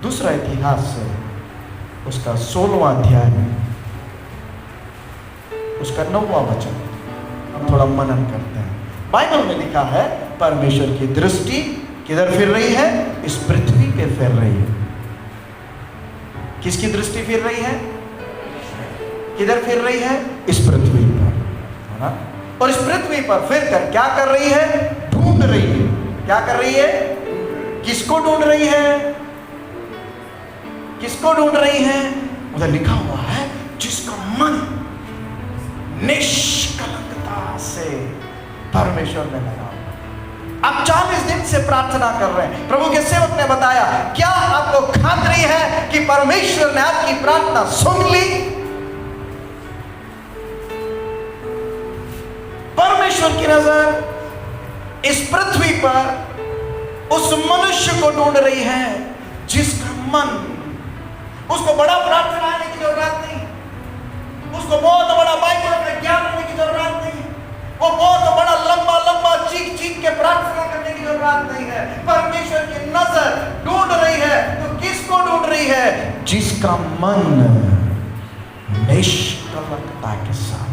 दूसरा इतिहास उसका 16वां अध्याय उसका 9वां वचन हम थोड़ा मनन करते हैं। बाइबल में लिखा है परमेश्वर की दृष्टि किधर फिर रही है? इस पृथ्वी पे फिर रही है। किसकी दृष्टि फिर रही है? किधर फिर रही है? इस पृथ्वी पर, है ना? और इस पृथ्वी पर फिर कर क्या कर रही है? ढूंढ रही है। क्या कर रही है? किसको ढूंढ रही है? किसको ढूंढ रही है? उधर लिखा हुआ है जिसका मन निष्कलंकता से परमेश्वर में लगा। आप 40 दिन से प्रार्थना कर रहे हैं। प्रभु के सेवक ने बताया, क्या आपको खातरी है कि परमेश्वर ने आपकी प्रार्थना सुन ली? परमेश्वर की नजर इस पृथ्वी पर उस मनुष्य को ढूंढ रही है जिसका मन, उसको बड़ा प्रार्थना करने की जरूरत नहीं, उसको बहुत बड़ा बाइबल का ज्ञान होने की जरूरत नहीं, वो बहुत बड़ा लंबा लंबा चीख चीख के प्रार्थना करने की जरूरत नहीं है। परमेश्वर की नजर ढूंढ रही है। तो किसको ढूंढ रही है? जिसका मन निष्कलंकता के साथ।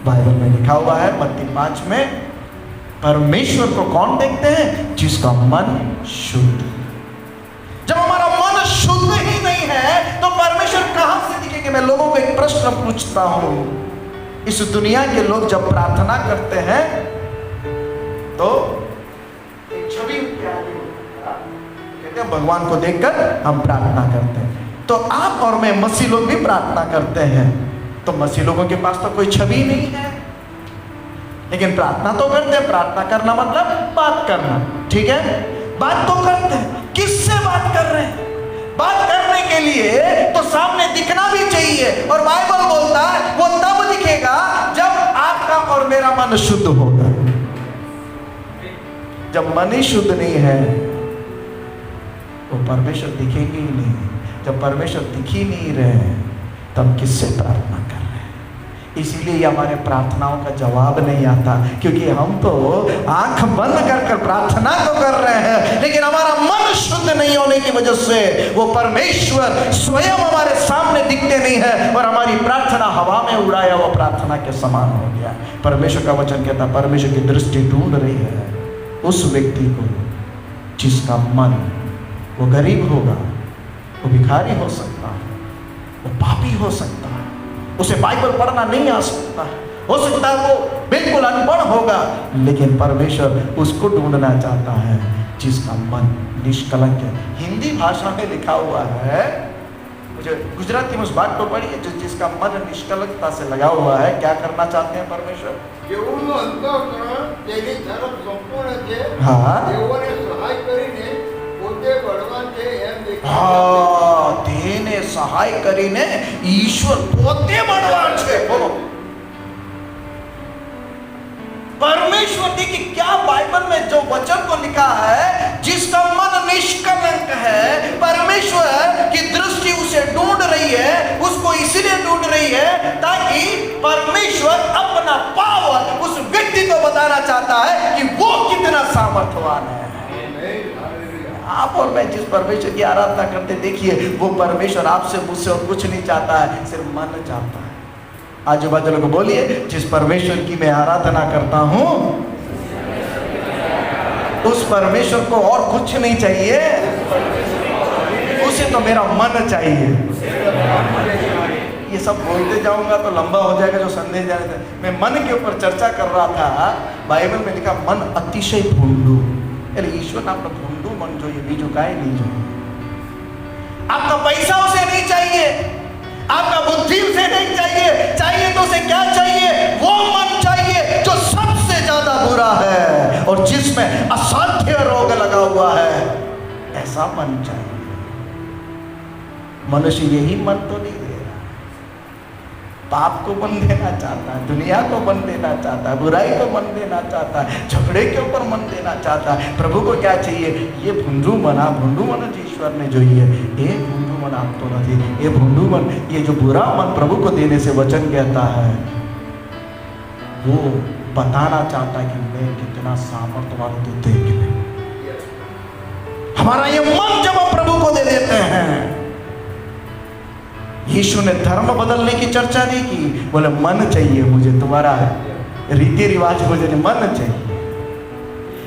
बाइबल में लिखा हुआ है मत्ती 5 में, परमेश्वर को कौन देखते हैं? जिसका मन शुद्ध। जब हमारा मन शुद्ध ही नहीं है तो परमेश्वर कहां से दिखेंगे? मैं लोगों को एक प्रश्न पूछता हूं। इस दुनिया के लोग जब प्रार्थना करते हैं तो एक छवि कहते हैं भगवान को देखकर हम प्रार्थना करते हैं। तो आप और मैं मसीह लोग भी प्रार्थना करते हैं, तो मसीह लोगों के पास तो कोई छवि नहीं है, लेकिन प्रार्थना तो करते हैं। प्रार्थना करना मतलब बात करना, ठीक है? बात तो करते हैं। किससे बात कर रहे हैं? बात करने के लिए तो सामने दिखना भी चाहिए, और बाइबल बोलता है वो तब दिखेगा जब आपका और मेरा मन शुद्ध होगा। जब मन ही शुद्ध नहीं है तो परमेश्वर दिखेंगे ही नहीं। जब परमेश्वर दिख ही नहीं रहे तब किससे प्रार्थना कर रहे हैं? इसीलिए हमारे प्रार्थनाओं का जवाब नहीं आता, क्योंकि हम तो आंख बंद कर प्रार्थना तो कर रहे हैं, लेकिन हमारा मन शुद्ध नहीं होने की वजह से वो परमेश्वर स्वयं हमारे सामने दिखते नहीं है, और हमारी प्रार्थना हवा में उड़ाया हुआ प्रार्थना के समान हो गया। परमेश्वर का वचन कहता है परमेश्वर की दृष्टि ढूंढ रही है उस व्यक्ति को जिसका मन, वो गरीब होगा, वो भिखारी हो सकता है, वो पापी हो सकता है, उसे बाइबल पढ़ना नहीं आ सकता है, हो सकता है वो बिल्कुल अनपढ़ होगा, लेकिन परमेश्वर उसको ढूंढना चाहता है जिसका मन निष्कलंक है। हिंदी भाषा में लिखा हुआ है, मुझे गुजराती में उस बात को पढ़िए, जिसका मन निष्कलंकता से लगा हुआ है। क्या करना चाहते हैं परमेश्वर? देने सहाय करीने ईश्वर पोते बड़वान छे। बोलो परमेश्वर देखिए क्या बाइबल में जो वचन को लिखा है, जिसका मन निष्कलंक है, परमेश्वर की दृष्टि उसे ढूंढ रही है। उसको इसलिए ढूंढ रही है ताकि परमेश्वर अपना पावर उस व्यक्ति को बताना चाहता है कि वो कितना सामर्थ्यवान है। आप और मैं जिस परमेश्वर की आराधना करते, देखिए वो परमेश्वर आपसे मुझसे और कुछ नहीं चाहता है, सिर्फ मन चाहता है। आजू बाजू लोगों को बोलिए, जिस परमेश्वर की मैं आराधना करता हूं उस परमेश्वर को और कुछ नहीं चाहिए, उसे तो मेरा मन चाहिए। ये सब बोलते जाऊंगा तो लंबा हो जाएगा जो संदेश जाने थे। मैं मन के ऊपर चर्चा कर रहा था। बाइबल में लिखा मन अतिशय भोंडू, ईश्वर ने आपका भोंडू मन जो ये बीजू का ही नहीं चाहिए। आपका पैसा उसे नहीं चाहिए, आपका बुद्धि उसे नहीं चाहिए, चाहिए तो उसे क्या चाहिए? वो मन चाहिए जो सबसे ज्यादा बुरा है और जिसमें असाध्य रोग लगा हुआ है, ऐसा मन चाहिए। मनुष्य यही मन तो नहीं दे रहा, पाप को मन देना चाहता है, दुनिया को मन देना चाहता है, बुराई को मन देना चाहता है, झगड़े के ऊपर मन देना चाहता है। प्रभु को क्या चाहिए? ये भुंडू मन ईश्वर ने जो ये भुंडू मन आप तो नहीं, ये भुंडू मन, ये जो बुरा मन प्रभु को देने से वचन कहता है, वो बताना चाहता है कि मैं कितना सामर्थ्यवान हूं, देख ले। हमारा ये मन जब हम प्रभु को दे देते हैं यीशु ने धर्म बदलने की चर्चा नहीं की, बोले मन चाहिए मुझे, तुम्हारा रीति रिवाज मुझे नहीं, मन चाहिए।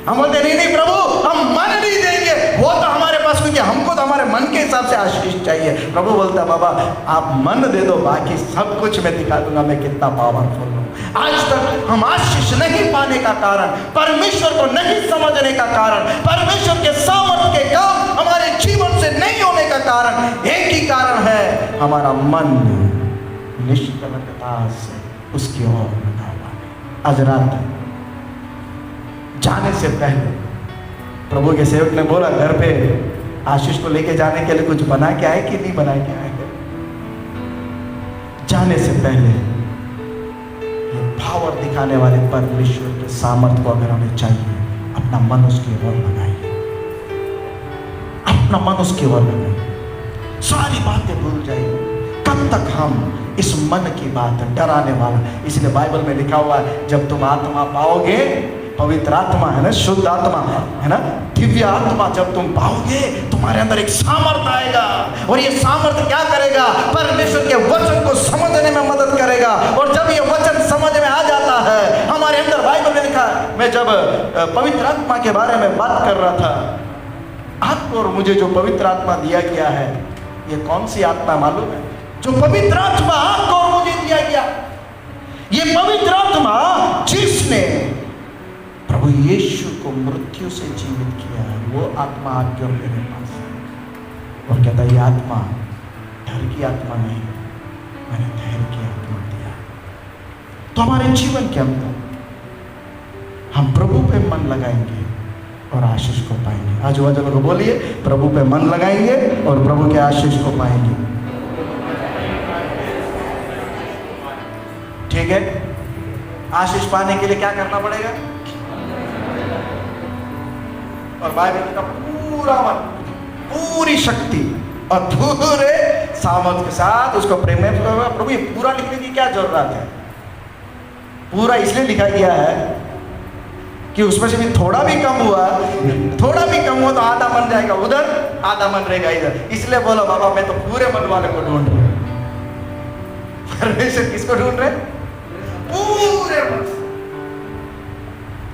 हम बोलते नहीं नहीं प्रभु हम मन नहीं देंगे, वो तो हमारे पास क्योंकि हमको तो हमारे मन के हिसाब से आशीष चाहिए। प्रभु बोलता बाबा आप मन दे दो, बाकी सब कुछ मैं दिखा दूंगा मैं कितना पावरफुल हूँ। आज तक हम आशीष नहीं पाने का कारण, परमेश्वर को नहीं समझने का कारण, परमेश्वर के सामर्थ्य के काम हमारे जीवन से नहीं होने का कारण एक ही कारण है, हमारा मन निष्कलंकता से उसकी ओर लगा हुआ है। आज रात जाने से पहले प्रभु के सेवक ने बोला घर पे आशीष को लेके जाने के लिए कुछ बना के आए कि नहीं बना के आए। जाने से पहले ये पावर दिखाने वाले परमेश्वर के सामर्थ्य को अगर हमें चाहिए, अपना मन उसकी ओर लगाइए, अपना मन उसकी ओर लगाइए, सारी बातें भूल जाइए। कब तक हम इस मन की बात डराने वाला, इसलिए बाइबल में लिखा हुआ है जब तुम आत्मा पाओगे, पवित्र आत्मा है ना, शुद्ध आत्मा है ना, दिव्य आत्मा जब तुम पाओगे तुम्हारे अंदर एक सामर्थ्य आएगा, और ये सामर्थ्य क्या करेगा, परमेश्वर के वचन को समझने में मदद करेगा। और जब ये वचन समझ में आ जाता है, हमारे अंदर बाइबल में लिखा, मैं जब पवित्र आत्मा के बारे में बात कर रहा था, आपको और मुझे जो पवित्र आत्मा दिया गया है, ये कौन सी आत्मा मालूम है? जो पवित्र आत्मा आपको और मुझे दिया गया, ये पवित्र आत्मा जिसने प्रभु यीशु को मृत्यु से जीवित किया है, वो आत्मा आपके और मेरे पास है। और कहता है ये आत्मा डर की आत्मा नहीं, मैंने धैर्य की आत्मा दिया। तो हमारे जीवन के अंदर हम प्रभु पे मन लगाएंगे और आशीष को पाएंगे। आज वचन को बोलिए, प्रभु पे मन लगाएंगे और प्रभु के आशीष को पाएंगे। ठीक है, आशीष पाने के लिए क्या करना पड़ेगा? और बाइबल का पूरा मन, पूरी शक्ति और पूरे सामर्थ्य के साथ उसको प्रेम में। प्रभु ये पूरा लिखने की क्या जरूरत है? पूरा इसलिए लिखा गया है कि उसमें से भी थोड़ा भी कम हुआ, थोड़ा भी कम हुआ तो आधा मन जाएगा उधर, आधा मन रहेगा इधर। इसलिए बोलो बाबा मैं तो पूरे मन वाले को ढूंढ रहा हूं। परमेश्वर किसको ढूंढ रहे? पूरे मन से।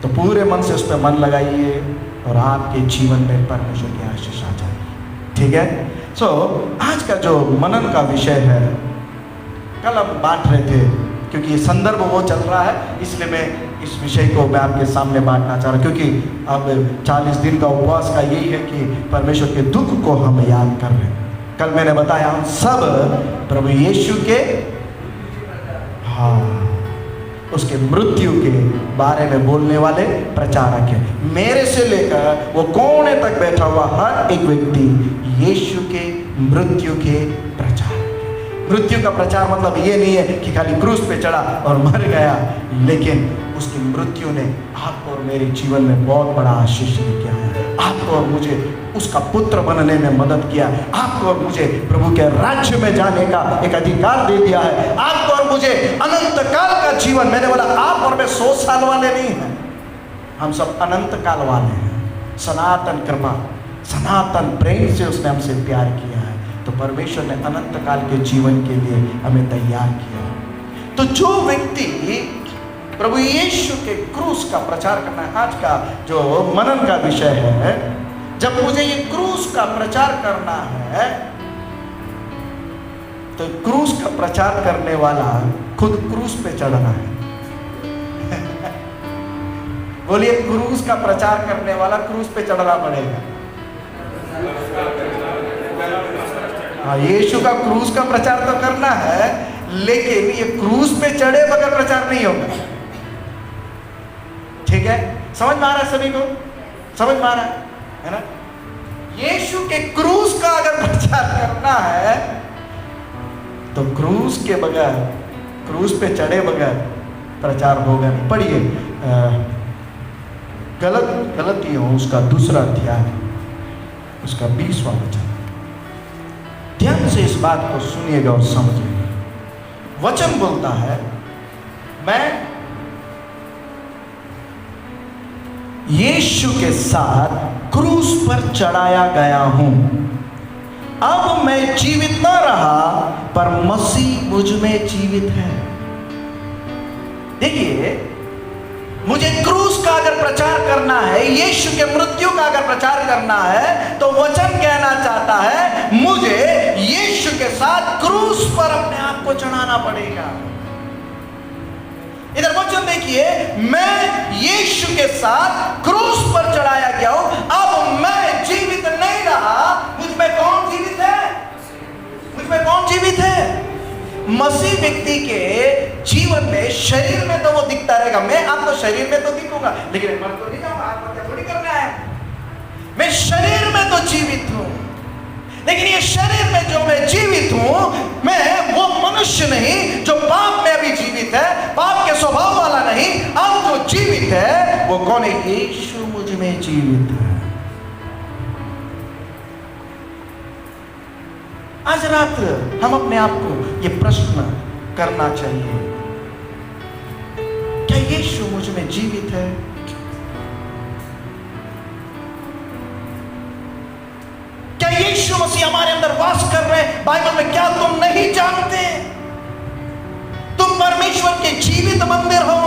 तो पूरे मन से उस पर मन लगाइए और आपके जीवन में परमेश्वर की आशीष आ जाएगी। ठीक है, सो आज का जो मनन का विषय है, कल हम बांट रहे थे क्योंकि ये संदर्भ वो चल रहा है, इसलिए मैं इस विषय को मैं आपके सामने बांटना चाह रहा हूँ। क्योंकि अब 40 दिन का उपवास का यही है कि परमेश्वर के दुख को हम याद कर रहे हैं। कल मैंने बताया हम सब प्रभु यीशु के उसके मृत्यु के बारे में बोलने वाले प्रचारक है। मेरे से लेकर वो कोने तक बैठा हुआ हर एक व्यक्ति यीशु के मृत्यु के प्रचारक है। मृत्यु का प्रचार मतलब ये नहीं है कि खाली क्रूस पे चढ़ा और मर गया, लेकिन उसकी मृत्यु ने आपको और मेरे जीवन में बहुत बड़ा आशीष लेके आया। आपको और मुझे उसका पुत्र बनने में मदद किया। आपको और मुझे प्रभु के राज्य में जाने का एक अधिकार दे दिया है। आपको और मुझे अनंत काल का जीवन, मैंने बोला आप और मैं 100 साल वाले नहीं हैं, हम सब अनंत काल वाले हैं। सनातन कृपा, सनातन प्रेम से उसने हमसे प्यार किया है। तो परमेश्वर ने अनंत काल के जीवन के लिए हमें तैयार किया। तो जो व्यक्ति प्रभु यीशु के क्रूस का प्रचार करना है, आज का जो मनन का विषय है, जब मुझे ये क्रूस का प्रचार करना है तो क्रूस का प्रचार करने वाला खुद क्रूस पे चढ़ना है। बोलिए, क्रूस का प्रचार करने वाला क्रूस पे चढ़ना पड़ेगा। हाँ, यीशु का क्रूस का प्रचार तो करना है, लेकिन ये क्रूस पे चढ़े बगैर प्रचार नहीं होगा। ठीक है, समझ में आ रहा है सभी को? समझ में आ रहा है ना? यीशु के क्रूस का अगर प्रचार करना है तो क्रूस के बगैर, क्रूस पे चढ़े बगैर प्रचार होगा नहीं। पढ़िए गलतियों उसका 2 अध्याय उसका 20वां वचन। ध्यान से इस बात को सुनिएगा और समझिएगा। वचन बोलता है, मैं यीशु के साथ क्रूस पर चढ़ाया गया हूं। अब मैं जीवित न रहा पर मसीह मुझ में जीवित है। देखिए, मुझे क्रूस का अगर प्रचार करना है, यीशु के मृत्यु का अगर प्रचार करना है, तो वचन कहना चाहता है मुझे यीशु के साथ क्रूस पर अपने आप को चढ़ाना पड़ेगा। इधर वचन देखिए, मैं यीशु के साथ क्रूस पर चढ़ाया गया हूं, अब मैं जीवित नहीं रहा। मुझ में कौन जीवित है? मुझ में कौन जीवित है? मसीह व्यक्ति के जीवन में शरीर में तो वो दिखता रहेगा, मैं आपको शरीर में तो दिखूंगा, लेकिन मर तो नहीं जाऊंगा, आत्महत्या थोड़ी करना है। मैं शरीर में तो जीवित हूं, लेकिन ये शरीर में जो मैं जीवित हूं, मैं वो मनुष्य नहीं जो पाप में अभी जीवित है, पाप के स्वभाव वाला नहीं। अब जो जीवित है वो कौन है? यीशु मुझ में जीवित है। आज रात हम अपने आप को ये प्रश्न करना चाहिए, क्या यीशु मुझ में जीवित है? क्या यीशु मसीह हमारे अंदर वास कर रहे हैं? बाइबल में क्या तुम नहीं जानते तुम परमेश्वर के जीवित मंदिर हो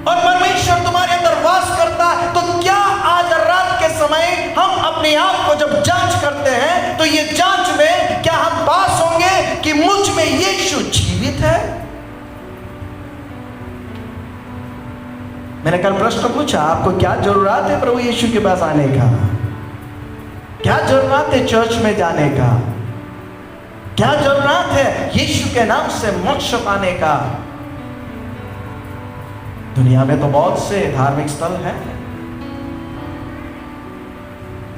और परमेश्वर तुम्हारे अंदर वास करता है? तो क्या आज रात के समय हम अपने आप को जब जांच करते हैं तो ये जांच में क्या हम पास होंगे कि मुझ में यीशु जीवित है? मैंने कल प्रश्न पूछा, आपको क्या जरूरत है प्रभु यीशु के पास आने का? क्या जरूरत है चर्च में जाने का? क्या जरूरत है यीशु के नाम से मोक्ष पाने का? दुनिया में तो बहुत से धार्मिक स्थल हैं,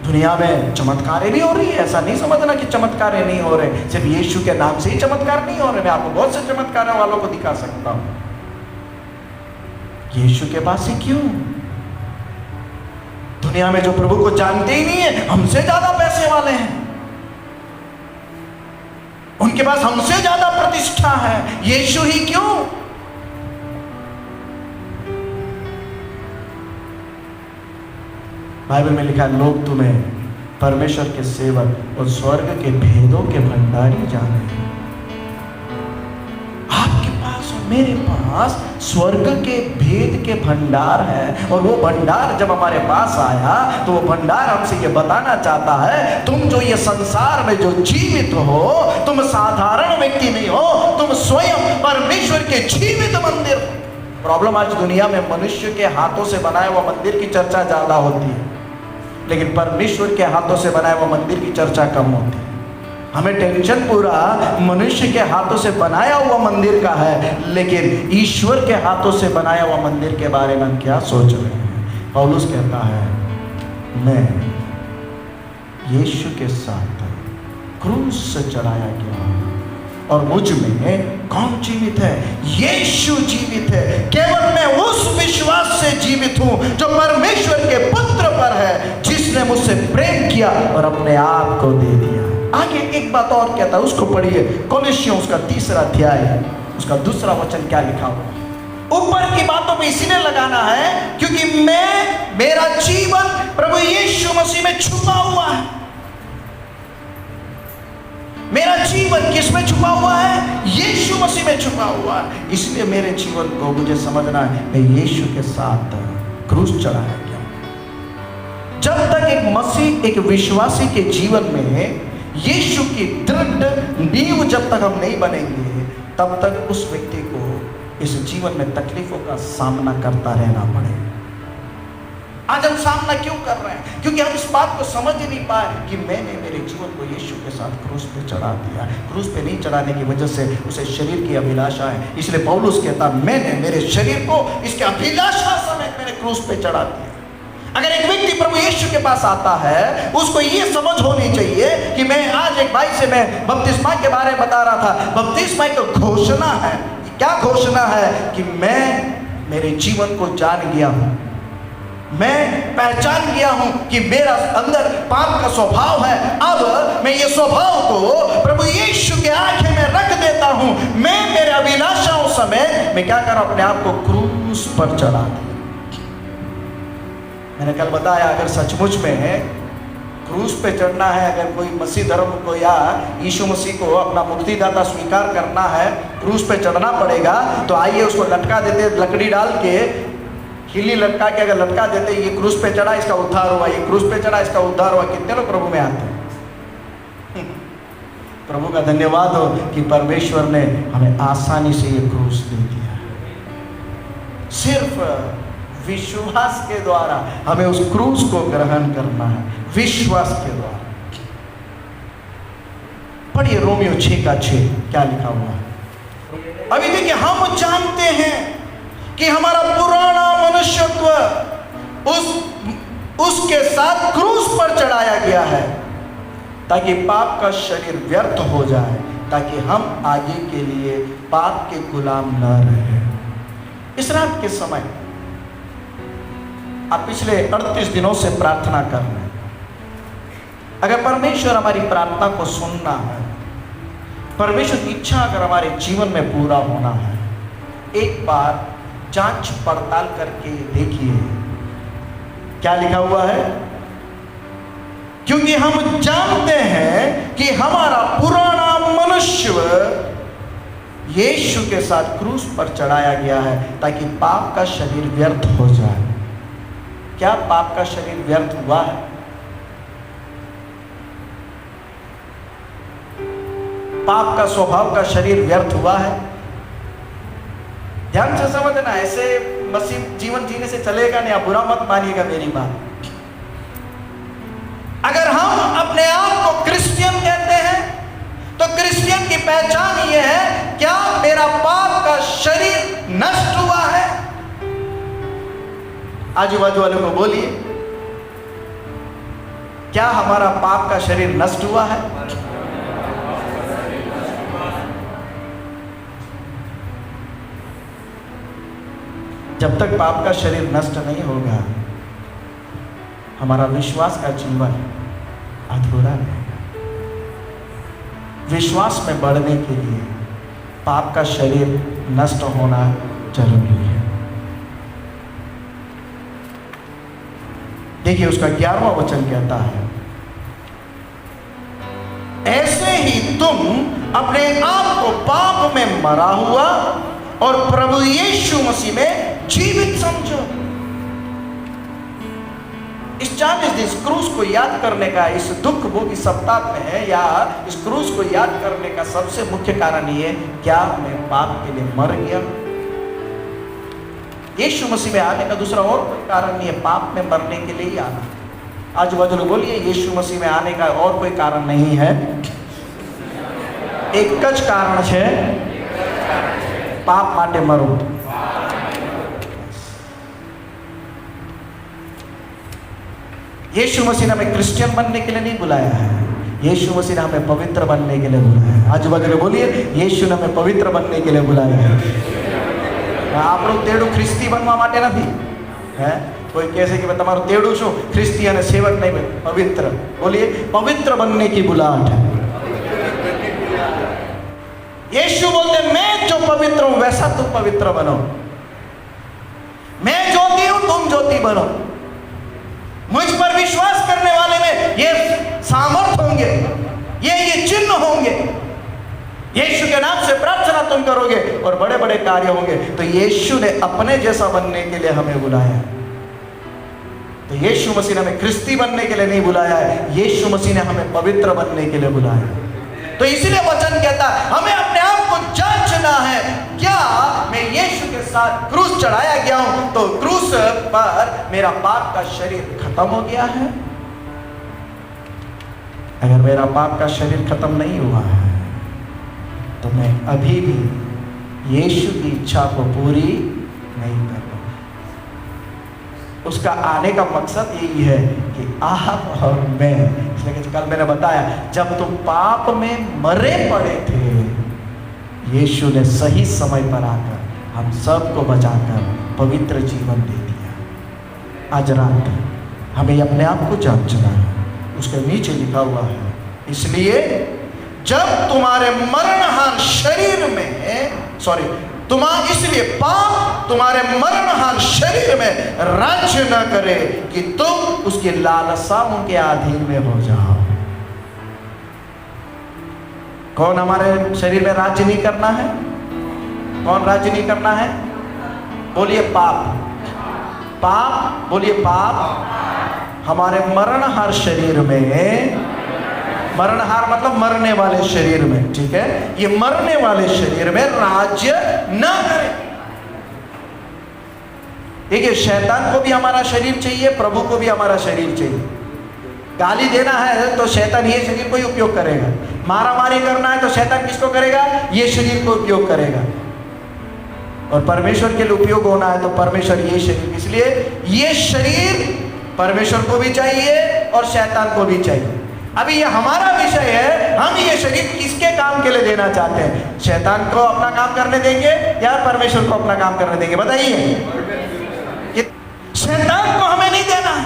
दुनिया में चमत्कारें भी हो रही है। ऐसा नहीं समझना कि चमत्कारें नहीं हो रहे, सिर्फ यीशु के नाम से ही चमत्कार नहीं हो रहे। मैं आपको बहुत से चमत्कारों वालों को दिखा सकता हूं। यीशु के पास ही क्यों? दुनिया में जो प्रभु को जानते ही नहीं है, हमसे ज्यादा पैसे वाले हैं, उनके पास हमसे ज्यादा प्रतिष्ठा है, यीशु ही क्यों? बाइबल में लिखा है, लोग तुम्हें परमेश्वर के सेवक और स्वर्ग के भेदों के भंडारी जाने। आपके पास और मेरे पास स्वर्ग के भेद के भंडार है, और वो भंडार जब हमारे पास आया तो वो भंडार हमसे ये बताना चाहता है, तुम जो ये संसार में जो जीवित हो, तुम साधारण व्यक्ति नहीं हो, तुम स्वयं परमेश्वर के जीवित मंदिर हो। प्रॉब्लम आज दुनिया में मनुष्य के हाथों से बनाया हुआ मंदिर की चर्चा ज्यादा होती है, लेकिन परमेश्वर के हाथों से बनाया हुआ मंदिर की चर्चा कम होती है। हमें टेंशन पूरा मनुष्य के हाथों से बनाया हुआ मंदिर का है, लेकिन ईश्वर के हाथों से बनाया हुआ मंदिर के बारे में हम क्या सोच रहे हैं? पौलुस कहता है, मैं यीशु के साथ क्रूस से चढ़ाया गया और मुझ में कौन जीवित है? यीशु जीवित है। केवल मैं उस विश्वास से जीवित हूं जो परमेश्वर के पुत्र पर है, जिसने मुझसे प्रेम किया और अपने आप को दे दिया। आगे एक बात और कहता है, उसको पढ़िए, कोलोसियों उसका 3 अध्याय, उसका 2 वचन क्या लिखा हुआ। ऊपर की बातों में इसीलिए लगाना है क्योंकि मेरा जीवन प्रभु यीशु मसीह में छुपा हुआ है। मेरा जीवन किसमें छुपा हुआ है? यीशु मसीह में छुपा हुआ है। इसलिए मेरे जीवन को मुझे समझना है, मैं यीशु के साथ क्रूस चढ़ाया गया। जब तक एक मसीह, एक विश्वासी के जीवन में यीशु की दृढ़ नींव जब तक हम नहीं बनेंगे, तब तक उस व्यक्ति को इस जीवन में तकलीफों का सामना करता रहना पड़ेगा। आज हम सामना क्यों कर रहे हैं? क्योंकि हम इस बात को समझ ही नहीं पाए कि मैंने मेरे जीवन को यीशु के साथ क्रूस पे चढ़ा दिया। क्रूस पे नहीं चढ़ाने की वजह से उसे शरीर की अभिलाषा है, इसलिए पौलुस कहता, मैंने मेरे शरीर को इसके अभिलाषा समेत मैंने क्रूस पे चढ़ा दिया। अगर एक व्यक्ति प्रभु यीशु के पास आता है, उसको ये समझ होनी चाहिए कि मैं आज एक भाई से मैं बपतिस्मा के बारे में बता रहा था। बपतिस्मा तो घोषणा है। क्या घोषणा है? कि मैं मेरे जीवन को जान गया हूं, मैं पहचान गया हूं कि मेरा अंदर पाप का स्वभाव है। अब मैं ये स्वभाव को प्रभु यीशु के आंखें में रख देता हूं। मैं मेरे अभिलाषाओं समेत मैं क्या कर अपने आप को क्रूस पर चढ़ा दिया। मैंने कल बताया, अगर सचमुच में क्रूस पे चढ़ना है, अगर कोई मसीह धर्म को या यीशु मसीह को अपना मुक्तिदाता स्वीकार करना है, क्रूस पे चढ़ना पड़ेगा। तो आइए उसको लटका देते, लकड़ी डाल के खिल्ली लटका के अगर लटका देते, ये क्रूस पे चढ़ा इसका उद्धार हुआ, ये क्रूस पे चढ़ा इसका उद्धार हुआ। कितने लोग प्रभु में आते हैं? प्रभु का धन्यवाद हो कि परमेश्वर ने हमें आसानी से ये क्रूस दे दिया। सिर्फ विश्वास के द्वारा हमें उस क्रूस को ग्रहण करना है, विश्वास के द्वारा। पढ़िए रोमियो 6:6 क्या लिखा हुआ है। अभी देखिए, हम जानते हैं कि हमारा पुराना मनुष्यत्व उसके साथ क्रूस पर चढ़ाया गया है, ताकि पाप का शरीर व्यर्थ हो जाए, ताकि हम आगे के लिए पाप के गुलाम न रहे। इस रात के समय आप पिछले 38 दिनों से प्रार्थना कर रहे हैं। अगर परमेश्वर हमारी प्रार्थना को सुनना है, परमेश्वर की इच्छा अगर हमारे जीवन में पूरा होना है, एक बार जांच पड़ताल करके देखिए क्या लिखा हुआ है। क्योंकि हम जानते हैं कि हमारा पुराना मनुष्य यीशु के साथ क्रूस पर चढ़ाया गया है, ताकि पाप का शरीर व्यर्थ हो जाए। क्या पाप का शरीर व्यर्थ हुआ है? पाप का स्वभाव का शरीर व्यर्थ हुआ है? ध्यान से समझना, ऐसे मसीह जीवन जीने से चलेगा नहीं। आप बुरा मत मानिएगा मेरी बात। अगर हम अपने आप को क्रिश्चियन कहते हैं, तो क्रिश्चियन की पहचान यह है, क्या मेरा पाप का शरीर नष्ट हुआ है? आजू बाजू वालों को बोलिए, क्या हमारा पाप का शरीर नष्ट हुआ है? जब तक पाप का शरीर नष्ट नहीं होगा, हमारा विश्वास का जीवन अधूरा रहेगा। विश्वास में बढ़ने के लिए पाप का शरीर नष्ट होना जरूरी है। देखिए उसका 11वां वचन कहता है, ऐसे ही तुम अपने आप को पाप में मरा हुआ और प्रभु यीशु मसीह में जीवित समझो। इस 40 दिन इस क्रूस को याद करने का, इस दुख भोगी सप्ताह में है, या इस क्रूस को याद करने का सबसे मुख्य कारण ये, क्या मैं पाप के लिए मर गया? यीशु मसीह में आने का दूसरा और कोई कारण नहीं है, पाप में मरने के लिए ही आना। आज बाजू लोग बोलिए, यीशु मसीह में आने का और कोई कारण नहीं है, एक ज कारण है, पाप माटे मरो। यीशु मसीह ने हमें क्रिश्चियन बनने के लिए नहीं बुलाया है, यीशु मसीह ने हमें पवित्र बनने के लिए बुलाया है। आज बाजू बोलिए, यीशु ने हमें पवित्र बनने के लिए बुलाया है। आप लोग तेड़ू ख्रिस्ती बनवा माटे नहीं है। कोई कैसे कि मैं तुम्हारो तेड़ू छू, ख्रिस्ती ने सेवक नहीं, पवित्र। बोलिए, पवित्र बनने की बुलाहट है। यीशु बोलते, मैं जो पवित्र हूं वैसा तुम पवित्र बनो। मैं ज्योति हूं, तुम ज्योति बनो। मुझ पर विश्वास करने वाले में ये सामर्थ होंगे, ये चिन्ह होंगे। यीशु के नाम से प्रार्थना तुम करोगे और बड़े बड़े कार्य होंगे। तो यीशु ने अपने जैसा बनने के लिए हमें बुलाया। तो यीशु मसीह ने हमें ख्रिस्ती बनने के लिए नहीं बुलाया है, यीशु मसीह ने हमें पवित्र बनने के लिए बुलाया। तो इसीलिए वचन कहता है, हमें अपने आप को जांचना है, क्या मैं यीशु के साथ क्रूस चढ़ाया गया हूं, तो क्रूस पर मेरा पाप का शरीर खत्म हो गया है? अगर मेरा पाप का शरीर खत्म नहीं हुआ है, तो मैं अभी भी यीशु की इच्छा को पूरी नहीं कर रहा। उसका आने का मकसद यही है कि आप और मैं, इसलिए कल मैंने बताया, जब तुम पाप में मरे पड़े थे, यीशु ने सही समय पर आकर हम सबको बचाकर पवित्र जीवन दे दिया। आज रात हमें अपने आप को जांचना है। उसके नीचे लिखा हुआ है, इसलिए जब तुम्हारे मरणहार शरीर में, इसलिए पाप तुम्हारे मरणहार शरीर में राज्य न करे कि तुम उसकी लालसाओं के अधीन में हो जाओ। कौन हमारे शरीर में राज्य नहीं करना है? कौन राज्य नहीं करना है? बोलिए पाप। पाप, बोलिए पाप हमारे मरणहार शरीर में, मरणहार मतलब मरने वाले शरीर में, ठीक है, ये मरने वाले शरीर में राज्य न करे। देखिए, शैतान को भी हमारा शरीर चाहिए, प्रभु को भी हमारा शरीर चाहिए। गाली देना है तो शैतान ये शरीर को ही उपयोग करेगा, मारामारी करना है तो शैतान किसको करेगा? ये शरीर को उपयोग करेगा। और परमेश्वर के लिए उपयोग होना है तो परमेश्वर ये शरीर, इसलिए ये शरीर परमेश्वर को भी चाहिए और शैतान को भी चाहिए। अभी ये हमारा विषय है, हम ये शरीर किसके काम के लिए देना चाहते हैं? शैतान को अपना काम करने देंगे या परमेश्वर को अपना काम करने देंगे? बताइए। शैतान को हमें नहीं देना है,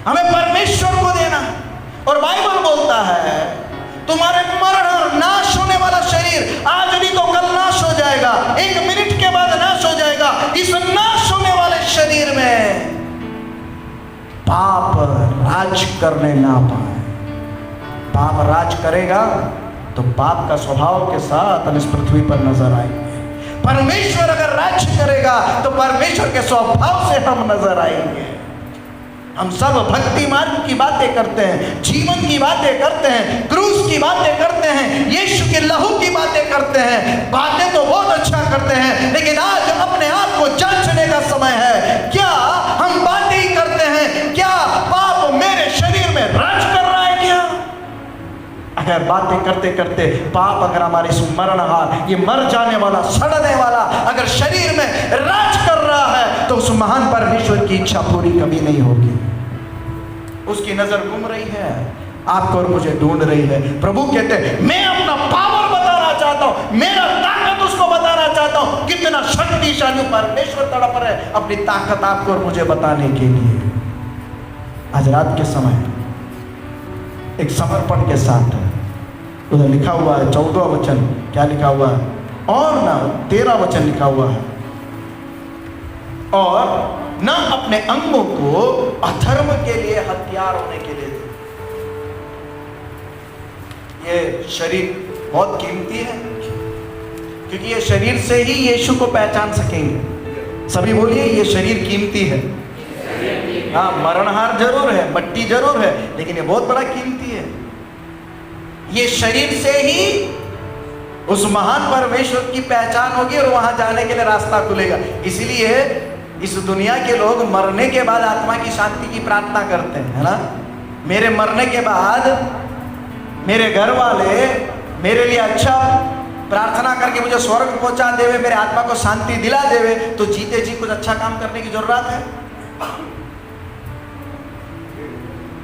हमें परमेश्वर को देना है। और बाइबल बोलता है तुम्हारे मरण और नाश होने वाला शरीर आज नहीं तो कल नाश हो जाएगा, 1 मिनट के बाद नाश हो जाएगा। इस नाश होने वाले शरीर में पाप राज करने ना पाए। पाप राज करेगा तो पाप का स्वभाव के साथ हम इस पृथ्वी पर नजर आएंगे। परमेश्वर अगर राज्य करेगा तो परमेश्वर के स्वभाव से हम नजर आएंगे। हम सब भक्ति मार्ग की बातें करते हैं, जीवन की बातें करते हैं, क्रूस की बातें करते हैं, यीशु के लहू की बातें करते हैं। बातें तो बहुत अच्छा करते हैं, लेकिन आज अपने आप को जांचने का समय है। क्या हम बातें ही करते हैं? क्या पाप मेरे शरीर में राज कर रहा है? क्या अगर बातें करते करते पाप अगर हमारे इस मरणहार, ये मर जाने वाला, सड़ने वाला अगर शरीर में राज कर रहा है तो उस महान परमेश्वर की इच्छा पूरी कभी नहीं होगी। उसकी नजर घूम रही है, आपको और मुझे ढूंढ रही है। प्रभु कहते हैं मैं अपना पावर बताना चाहता हूं, मेरा ताकत उसको बताना चाहता हूं। कितना शक्तिशाली परमेश्वर तड़प रहे अपनी ताकत आपको और मुझे बताने के लिए। आज रात के समय एक समर्पण के साथ उधर लिखा हुआ है 14वां वचन, क्या लिखा हुआ है? और ना 13वां वचन लिखा हुआ है, और न अपने अंगों को अधर्म के लिए हथियार होने के लिए। ये शरीर बहुत कीमती है, क्योंकि ये शरीर से ही यीशु को पहचान सकेंगे। सभी बोलिए, ये शरीर कीमती है। हाँ, मरणहार जरूर है, मट्टी जरूर है, लेकिन ये बहुत बड़ा कीमती है। ये शरीर से ही उस महान परमेश्वर की पहचान होगी और वहां जाने के लिए रास्ता खुलेगा। इसलिए इस दुनिया के लोग मरने के बाद आत्मा की शांति की प्रार्थना करते हैं, है ना? मेरे मरने के बाद मेरे घर वाले मेरे लिए अच्छा प्रार्थना करके मुझे स्वर्ग पहुंचा देवे, मेरे आत्मा को शांति दिला देवे, तो जीते जी कुछ अच्छा काम करने की जरूरत है।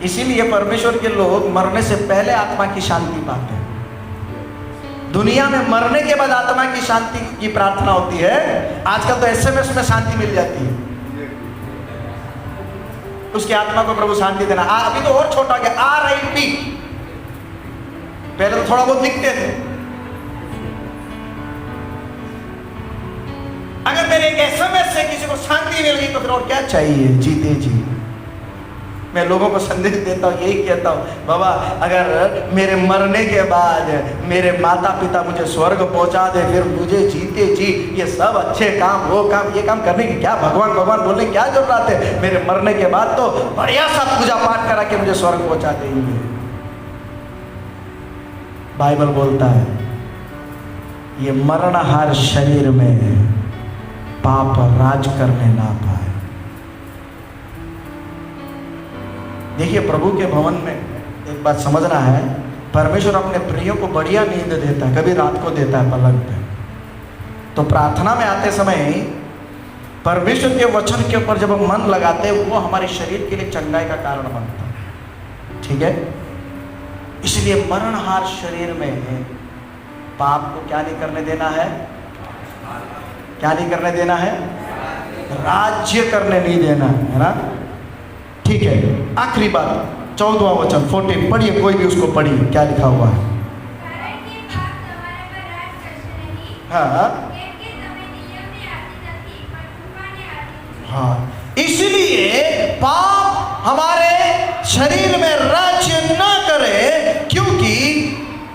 इसीलिए परमेश्वर के लोग मरने से पहले आत्मा की शांति पाते हैं। दुनिया में मरने के बाद आत्मा की शांति की प्रार्थना होती है। आजकल तो SMS में शांति मिल जाती है, उसकी आत्मा को प्रभु शांति देना। अभी तो और छोटा गया, RIP। पहले तो थोड़ा बहुत लिखते थे। अगर मेरे एक SMS से किसी को शांति मिल गई तो फिर और क्या चाहिए? जीते जी। मैं लोगों को संदेश देता हूँ, यही कहता हूँ, बाबा अगर मेरे मरने के बाद मेरे माता पिता मुझे स्वर्ग पहुंचा दे, फिर मुझे जीते जी ये सब अच्छे काम, वो काम, ये काम करने की क्या भगवान बोलने की क्या जरूरत है? मेरे मरने के बाद तो बढ़िया सा पूजा पाठ करा के मुझे स्वर्ग पहुंचा देंगे। बाइबल बोलता है ये मरणहार शरीर में पाप राज करने ना पाए। देखिए, प्रभु के भवन में एक बात समझना है, परमेश्वर अपने प्रियों को बढ़िया नींद देता है, कभी रात को देता है पलंग पे। तो प्रार्थना में आते समय परमेश्वर के वचन के ऊपर जब हम मन लगाते हैं, वो हमारे शरीर के लिए चंगाई का कारण बनता है। ठीक है? इसलिए मरणहार शरीर में पाप को क्या नहीं करने देना है? क्या नहीं करने देना है? राज्य करने नहीं देना है ना? ठीक है, आखिरी बात 14वां वचन 14 पढ़िए, कोई भी उसको पढ़िए, क्या लिखा हुआ है? हाँ, हाँ, इसलिए पाप हमारे शरीर में राज्य न करे, क्योंकि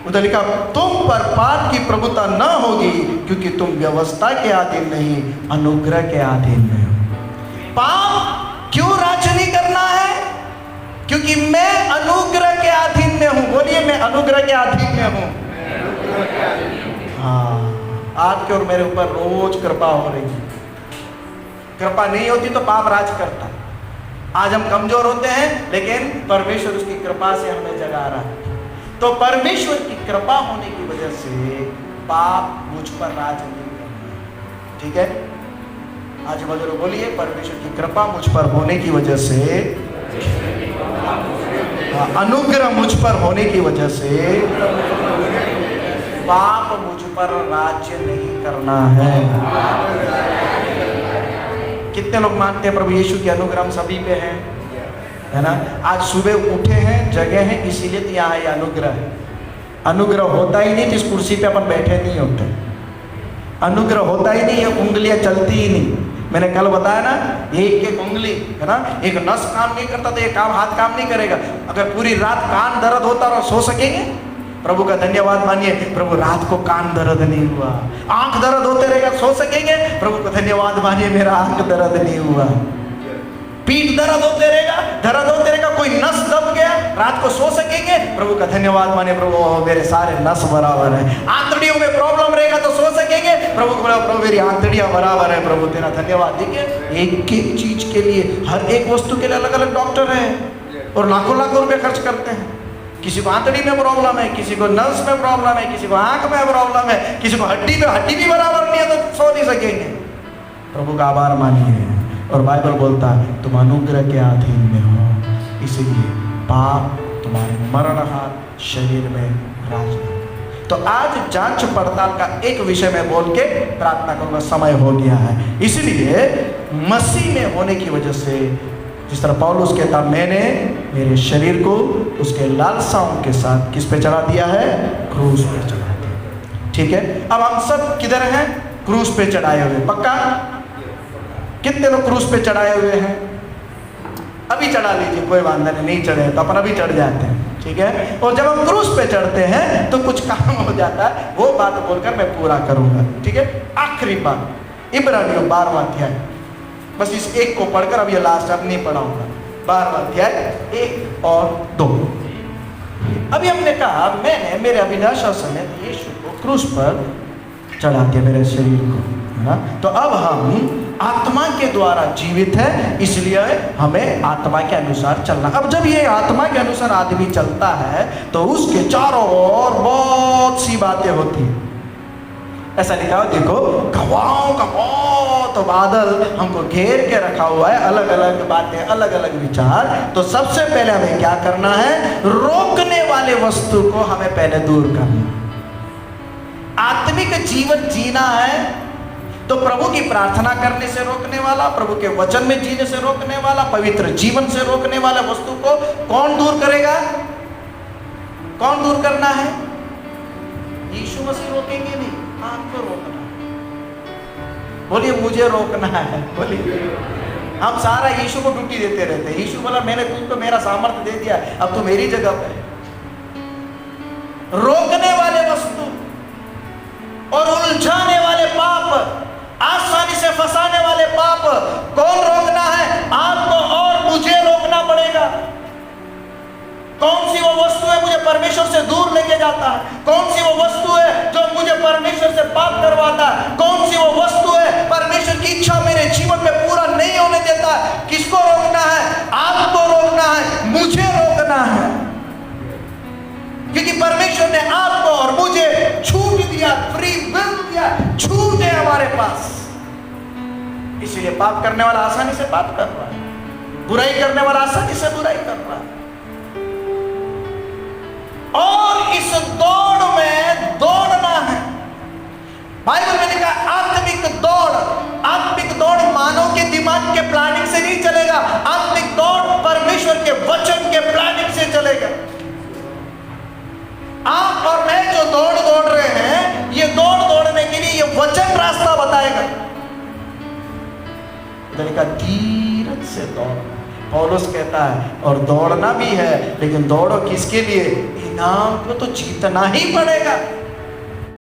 उधर लिखा तुम पर पाप की प्रभुता न होगी, क्योंकि तुम व्यवस्था के अधीन नहीं, अनुग्रह के अधीन में हो। पाप क्यों राज्य नहीं करना है? क्योंकि मैं अनुग्रह के अधीन में हूं। बोलिए, मैं अनुग्रह के अधीन में हूं। हाँ, आपके और मेरे ऊपर रोज कृपा हो रही है। कृपा नहीं होती तो पाप राज करता। आज हम कमजोर होते हैं, लेकिन परमेश्वर उसकी कृपा से हमें जगा रहा है। तो परमेश्वर की कृपा होने की वजह से पाप मुझ पर राज नहीं करना। ठीक है, आज बजरो बोलिए, परमेश्वर की कृपा मुझ पर होने की वजह से, अनुग्रह मुझ पर होने की वजह से पाप मुझ पर राज्य नहीं करना है। कितने लोग मानते हैं प्रभु यीशु की अनुग्रह हम सभी पे है ना? आज सुबह उठे हैं, जगह है, इसीलिए तो यहाँ ये अनुग्रह है। अनुग्रह होता ही नहीं तो इस कुर्सी पे अपन बैठे नहीं होते। अनुग्रह होता ही नहीं, ये उंगलियां चलती ही नहीं। मैंने कल बताया ना, एक एक उंगली है ना, एक नस काम नहीं करता तो ये काम हाथ काम नहीं करेगा। अगर पूरी रात कान दर्द होता और सो सकेंगे? प्रभु का धन्यवाद मानिए, प्रभु रात को कान दर्द नहीं हुआ। आंख दर्द होते रहेगा, सो सकेंगे? प्रभु को धन्यवाद मानिए, मेरा आंख दर्द नहीं हुआ। पीठ दर्द होते रहेगा, कोई नस दब गया, रात को सो सकेंगे? प्रभु का धन्यवाद मानिए, प्रभु मेरे सारे नस बराबर है। आंतड़ियों में प्रॉब्लम रहेगा तो सो सकेंगे? प्रभु को बोला, प्रभु मेरी आंतड़ियां बराबर है, प्रभु तेरा धन्यवाद। देखिए, एक एक चीज के लिए, हर एक वस्तु के लिए अलग अलग डॉक्टर हैं और लाखों लाखों रुपए खर्च करते हैं। किसी को आंतड़ी में प्रॉब्लम है, किसी को नस में प्रॉब्लम है, किसी को आंख में प्रॉब्लम है, किसी को हड्डी भी बराबर नहीं है तो सो नहीं सकेंगे। प्रभु का आभार मानिए। और बाइबल बोलता है तुम अनुग्रह के अधीन में हो, इसीलिए पाप तुम्हारे मरणहार शरीर में राज नहीं। तो आज जांच पड़ताल का एक विषय में बोल के प्रार्थना करूंगा, समय हो गया है। इसलिए मसीह में होने की वजह से, जिस तरह पौलुस कहता, मैंने मेरे शरीर को उसके लालसाओं के साथ किस पे चढ़ा दिया है? क्रूस पे चढ़ा दिया। ठीक है, अब हम सब किधर हैं? क्रूस पे चढ़ाए हुए। पक्का? कितने लोग क्रूस पे चढ़ाए हुए हैं? अभी चढ़ा लीजिए, कोई वांधा नहीं चढ़े तो अपन अभी चढ़ जाते हैं। ठीक है, और जब हम क्रूस पे चढ़ते हैं तो कुछ काम हो जाता है, वो बात बोलकर मैं पूरा करूंगा। ठीक है, आखिरी बात, इब्रानियों 12वां अध्याय, बस इस एक को पढ़कर अब ये लास्ट अब नहीं पढ़ाऊंगा। 12वां अध्याय 1 और 2। अभी हमने कहा, मैंने मेरे अभिलाषा समेत यीशु को क्रूस पर चढ़ा दिया, मेरे शरीर को, है ना? तो अब हम आत्मा के द्वारा जीवित है, इसलिए हमें आत्मा के अनुसार चलना। अब जब ये आत्मा के अनुसार आदमी चलता है तो उसके चारों ओर बहुत सी बातें होती हैं। ऐसा लिखा हो, देखो, गवाहों का बहुत बादल हमको घेर के रखा हुआ है, अलग अलग बातें, अलग अलग विचार। तो सबसे पहले हमें क्या करना है? रोकने वाले वस्तु को हमें पहले दूर करना। आत्मिक जीवन जीना है तो प्रभु की प्रार्थना करने से रोकने वाला, प्रभु के वचन में जीने से रोकने वाला, पवित्र जीवन से रोकने वाला वस्तु को कौन दूर करेगा? कौन दूर करना है? यीशु मसीह रोकेंगे नहीं, आपको रोकना है। बोलिए, मुझे रोकना है। बोलिए, हम सारा यीशु को ड्यूटी देते रहते हैं। यीशु बोला, मैंने तुमको मेरा सामर्थ्य दे दिया, अब तो मेरी जगह पे। रोकने वाले वस्तु और उलझाने वाले पाप, आसानी से फंसाने वाले पाप कौन रोकना है? आपको और मुझे रोकना पड़ेगा। कौन सी वो वस्तु है मुझे परमेश्वर से दूर लेके जाता है? कौन सी वो वस्तु है जो मुझे परमेश्वर से पाप करवाता है? कौन सी वो वस्तु है परमेश्वर की इच्छा मेरे जीवन में पूरा नहीं होने देता है? किसको रोकना है? आपको रोकना है, मुझे रोकना है। क्योंकि परमेश्वर ने आपको और मुझे छूट दिया, फ्री विल दिया, छूट है हमारे पास। इसलिए पाप करने वाला आसानी से पाप कर रहा है, बुराई करने वाला आसानी से बुराई कर रहा है। और इस दौड़ में दौड़ना है। बाइबल में लिखा आत्मिक दौड़ मानव के दिमाग के प्लानिंग से नहीं चलेगा। आत्मिक दौड़ परमेश्वर के वचन के प्लानिंग से चलेगा। आप और मैं जो दौड़ रहे हैं, ये दौड़ने के लिए ये वचन रास्ता बताएगा। का धीरज से दौड़ना। पौलुस कहता है और दौड़ना भी है, लेकिन दौड़ो किसके लिए? इनाम को तो जीतना ही पड़ेगा।